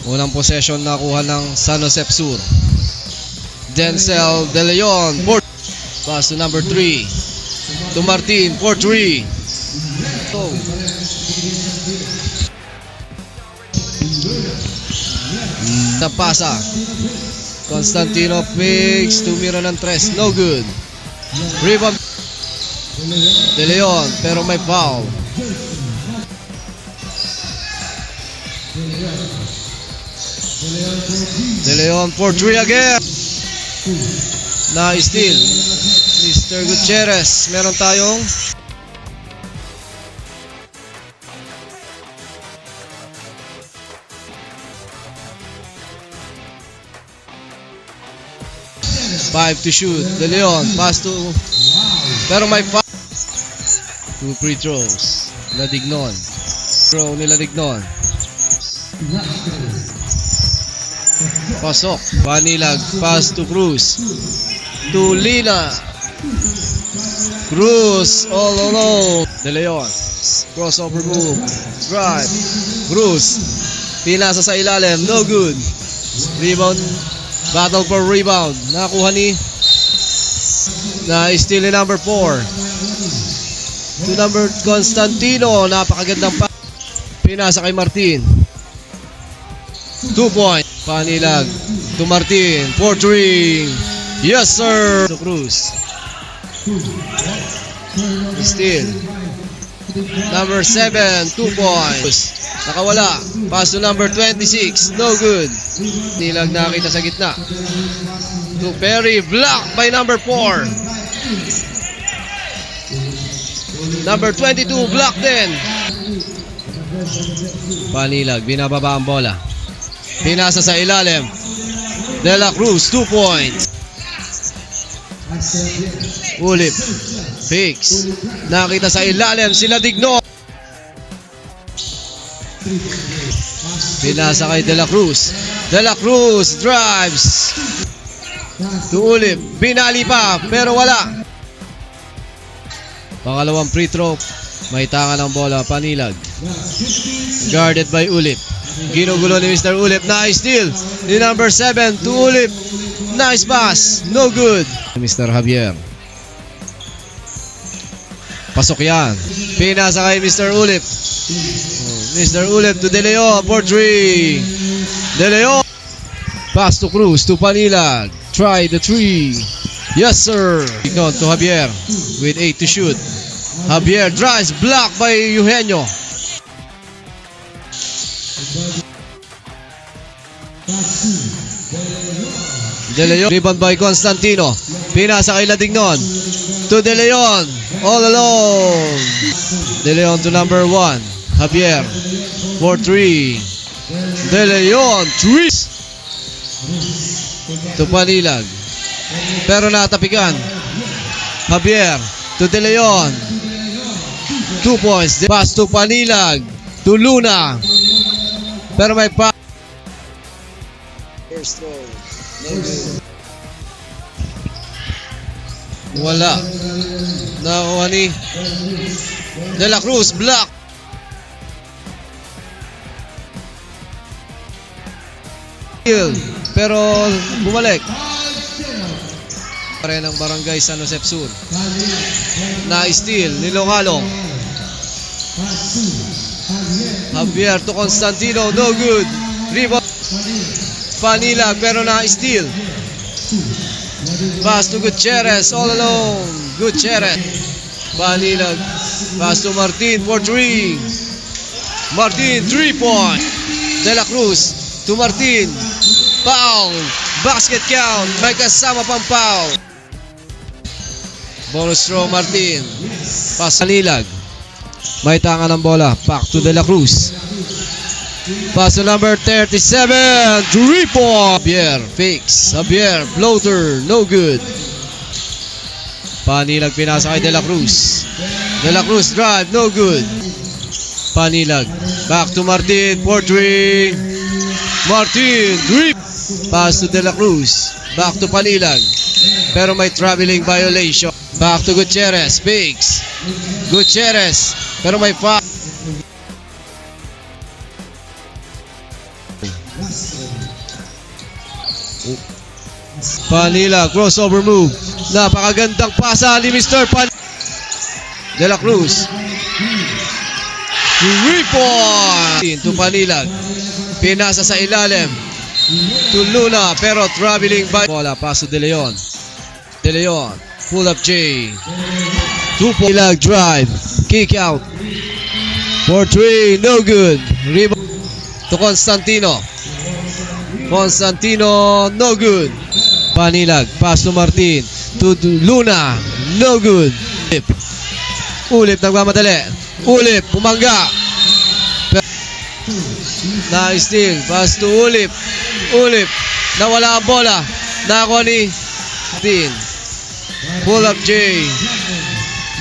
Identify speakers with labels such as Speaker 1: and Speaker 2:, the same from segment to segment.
Speaker 1: Unang possession nakuha ng San Jose Sur. Denzel De Leon. Pass to number 3. To Martin for 3. Oh. Napasa. Constantino fakes. Tumira ng 3. No good. Rebound. De Leon. Pero may foul. De Leon for 3 again. Na-steal. Mr. Gutierrez. Meron tayong five to shoot. De Leon. Pass to. Pero may foul. 2 free throws. Ladignon. Throw nila Ladignon. Pasok. Panilag. Pass to Cruz. To Lina. Cruz all alone. De Leon. Crossover move. Drive. Cruz. Pinasa sa ilalim. No good. Rebound. Battle for rebound. Nakuha ni na-steal ni number 4. To number Constantino. Napakagandang pa. Pinasa kay Martin. 2 point. Panilag to Martin for 3. Yes sir. To Cruz. Steal. Number 7. 2 points. Nakawala. Pass to number 26. No good. Nilag nakita sa gitna. To Perry. Blocked by number 4. Number 22. Blocked din. Panilag. Binababa ang bola. Pinasa sa ilalim. De La Cruz, 2 points. Ulip. Fix. Nakita sa ilalim sila Digno. Pinasa kay De La Cruz. De La Cruz drives. To Ulip. Binali pa pero wala. Pangalawang free throw. May tanga ng bola. Panilag. Guarded by Ulip. Ginugulo ni Mr. Ulip. Nice steal. Ni number 7 to Ulip. Nice pass. No good. Mr. Javier. Pasok yan. Pinasa kay Mr. Ulip. Mr. Ulip to De Leon for 3. De Leon. Pass to Cruz to Panilag. Try the 3. Yes sir. Ignon to Javier with 8 to shoot. Javier drives. Blocked by Eugenio. De Leon. Rebound by Constantino. Pinasa kay Ladignon. To De Leon. All alone. De Leon to number 1. Javier. For 3. De Leon. 3. To Panilag. Pero natapikan. Javier. To De Leon. 2 points. Pass to Panilag. To Luna. Pero may pa. First throw. No good. Wala. Nakuha ni De La Cruz. Block. Pero bumalik. Pare ng Barangay San Jose Sur. Na-steal ni Longalong. Javier to Constantino. No good. Rebound. Panilag pero na-steal. Pass to Gutierrez. All alone. Gutierrez. Panilag. Pass to Martin for 3. Martin 3 point. De La Cruz to Martin. Foul. Basket count. May kasama pang foul. Bonus throw Martin. Pass Panilag. May tanga ng bola. Back to De La Cruz. Pass to number 37. 3 point. Javier. Fix. Javier. Floater. No good. Panilag pinasa kay De La Cruz. De La Cruz drive. No good. Panilag. Back to Martin. 4-3. Martin. 3. Pass to De La Cruz. Back to Panilag. Pero may traveling violation. Back to Gutierrez. Fix. Gutierrez. Pero may foul. Panilag, crossover move. Napakagandang pasa ni Mr. De La Cruz. 3 point to Panilag. Pinasa sa ilalim. To Luna, pero traveling by. Bola, paso De Leon. De Leon, pull up J. 2 point. Panilag drive. Kick out. For 3, no good. Rebound to Constantino. Constantino, no good. Panilag, pass to Martin. To Luna, no good. Ulip nagmamadali. Ulip, pumangga. Nice steal. Pass to Ulip. Ulip, nawala ang bola. Nakakuha ni Martin. Pull up J.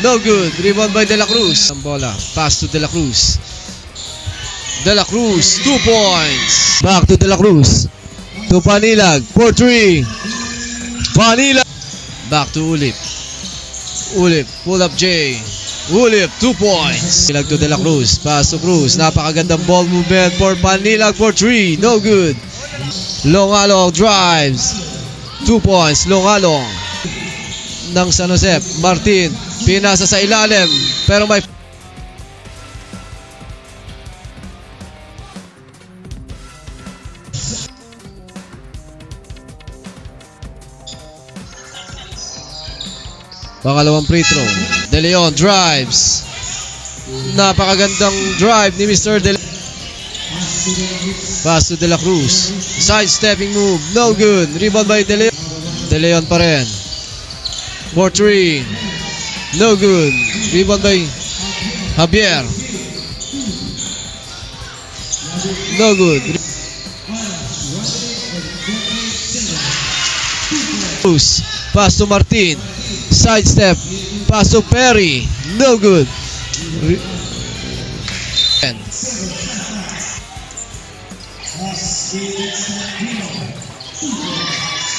Speaker 1: No good. Rebound by De La Cruz. Ang bola. Pass to De La Cruz. De La Cruz. 2 points. Back to De La Cruz. To Panilag. 4-3. Panilag. Back to Ulip. Ulip. Pull up J. Ulip. 2 points. Panilag to De La Cruz. Pass to Cruz. Napakagandang ball movement for Panilag. 4-3. No good. Longalong drives. 2 points. Longalong. Ng San Jose. Martin. Pinasa sa ilalim. Pero may pangalawang free throw. De Leon drives. Napakagandang drive ni Mr. De Leon. Pass to De La Cruz. Side-stepping move. No good. Rebound by De Leon. De Leon pa rin. 4-3. No good. Rebound by Javier. No good. Pass to Martin. Sidestep. Pass to Perry. No good.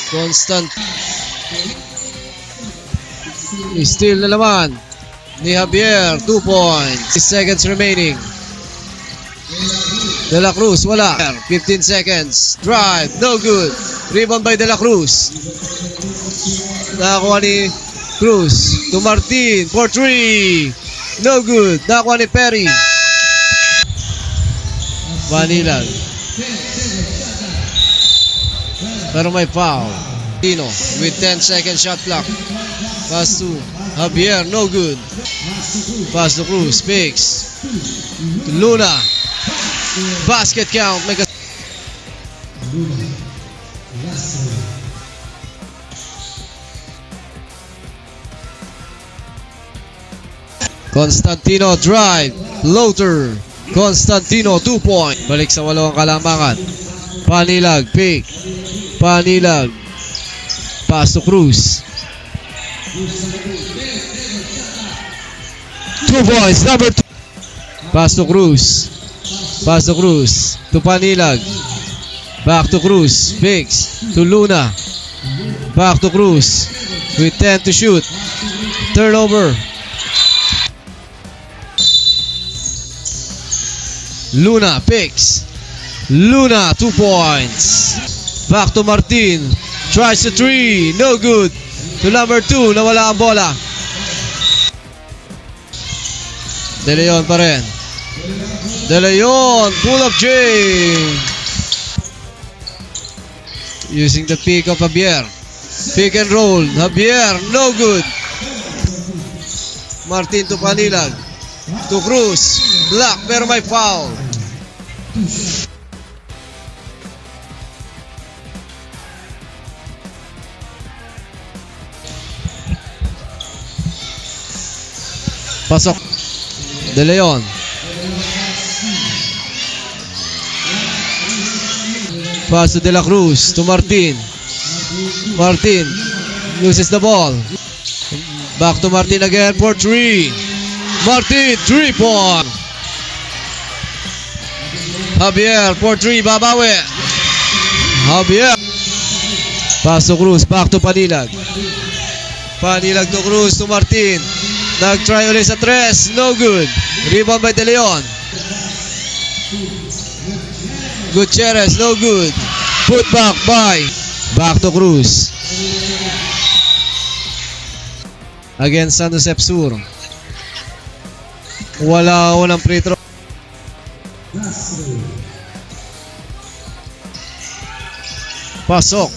Speaker 1: Constant. Steal na naman ni Javier. 2 points. 6 seconds remaining. De La Cruz, wala. 15 seconds. Drive. No good. Rebound by De La Cruz. Nakakuha ni Cruz. To Martin. 4-3. No good. Nakakuha ni Perry. Panilag. Pero may foul. Tino with 10 seconds shot clock. Pass to Javier. No good. Pass to Cruz. Picks. To Luna. Basket count. Constantino drive. Floater. Constantino 2 point. Balik sa walong kalamangan. Panilag. Pick. Panilag. Pass to Cruz. 2 points. Number 2. Pass to Cruz. Pass to Cruz. To Panilag. Back to Cruz. Fix. To Luna. Back to Cruz. With 10 to shoot. Turnover. Luna. Picks. Luna. 2 points. Back to Martin. Tries to 3. No good. To number 2. Nawala ang bola. De Leon pa rin. De Leon. Pull up J. Using the pick of Javier. Pick and roll. Javier. No good. Martin to Panilag. To Cruz. Block. Pero may foul. Pasok. De Leon. Pass to De La Cruz. To Martin. Martin loses the ball. Back to Martin again for 3. Martin, 3 point. Javier for 3. Babawi. Javier. Pass to Cruz. Back to Panilag. Panilag to Cruz. To Martin. Nag-try ulit sa 3. No good. Rebound by De Leon. Gutierrez. No good. Put back by Back to Cruz. Against San Jose Sur. Wala unang free throw. Pasok.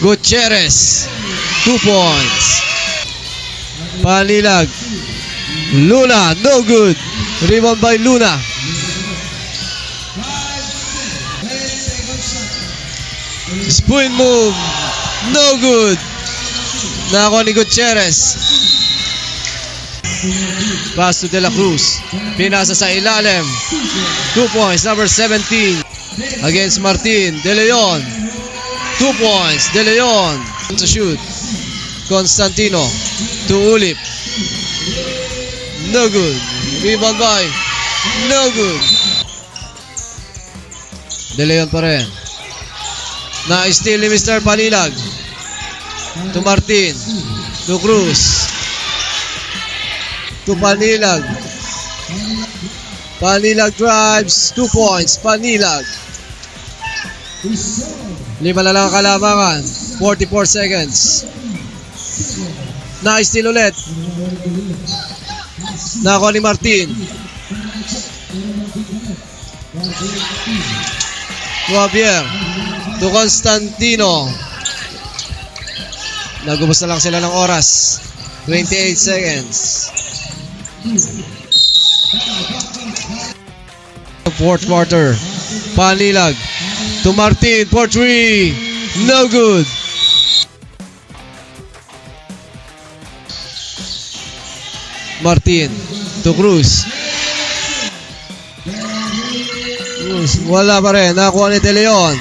Speaker 1: Gutierrez. 2 points. Panilag. Luna, no good. Rebound by Luna. Spoon move. No good. Nako ni Gutierrez. Pass to De La Cruz. Pinasa sa ilalim. 2 points. Number 17. Against Martin. De Leon. 2 points. De Leon. To shoot. Constantino. To Ulip. No good. Rebound by. No good. De Leon pa rin. Na-steal ni Mr. Panilag. To Martin. To Cruz. To Panilag. Panilag drives. 2 points. Panilag. 5 na lang ang kalamangan. 44 seconds. Na-steal ulit. Nako ni Martin. To Javier. To Constantino. Nagubos na lang sila ng oras. 28 seconds. Fourth quarter. Panilag. To Martin for 3. No good. Martin. To Cruz. Cruz. Wala pa rin. Nakuha ni De Leon.